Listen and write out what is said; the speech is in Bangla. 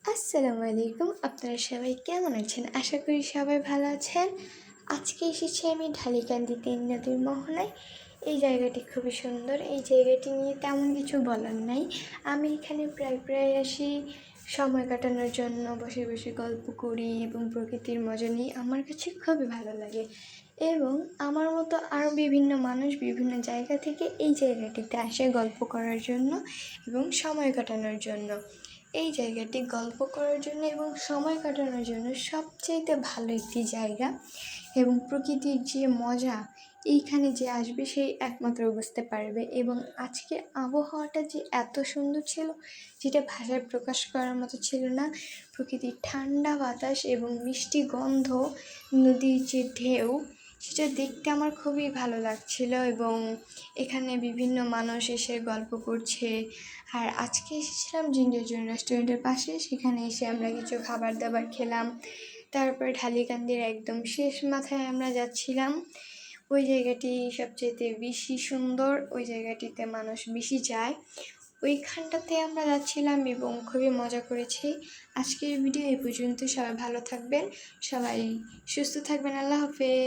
আসসালামু আলাইকুম। আপনারা সবাই কেমন আছেন? আশা করি সবাই ভালো আছেন। আজকে এসেছি আমি ঢালিকান্দি ৩ নদীর মোহনায়। এই জায়গাটি খুবই সুন্দর। এই জায়গাটি নিয়ে তেমন কিছু বলার নাই। আমি এখানে প্রায় আসি সময় কাটানোর জন্য, বসে বসে গল্প করি এবং প্রকৃতির মজা নিই। আমার কাছে খুবই ভালো লাগে এবং আমার মতো আরও বিভিন্ন মানুষ বিভিন্ন জায়গা থেকে এই জায়গাটিতে আসে গল্প করার জন্য এবং সময় কাটানোর জন্য। এই জায়গাটি গল্প করার জন্য এবং সময় কাটানোর জন্য সবচাইতে ভালো একটি জায়গা এবং প্রকৃতির যে মজা এইখানে যে আসবে সেই একমাত্র বুঝতে পারবে। এবং আজকে আবহাওয়াটা যে এত সুন্দর ছিল যেটা ভাষায় প্রকাশ করার মতো ছিল না। প্রকৃতির ঠান্ডা বাতাস এবং মিষ্টি গন্ধ, নদীর যে ঢেউ, সেটা দেখতে আমার খুবই ভালো লাগছিল এবং এখানে বিভিন্ন মানুষ এসে গল্প করছে। আর আজকে এসেছিলাম জিঞ্জার জোন রেস্টুরেন্টের পাশে, সেখানে এসে আমরা কিছু খাবার দাবার খেলাম। তারপরে ঢালিকান্দির একদম শেষ মাথায় আমরা যাচ্ছিলাম। ওই জায়গাটি সবচেয়ে বেশি সুন্দর, ওই জায়গাটিতে মানুষ বেশি যায়, ওইখানটাতে আমরা যাচ্ছিলাম এবং খুবই মজা করেছি। আজকের ভিডিও এই পর্যন্ত। সবাই ভালো থাকবেন, সবাই সুস্থ থাকবেন। আল্লাহ হাফেজ।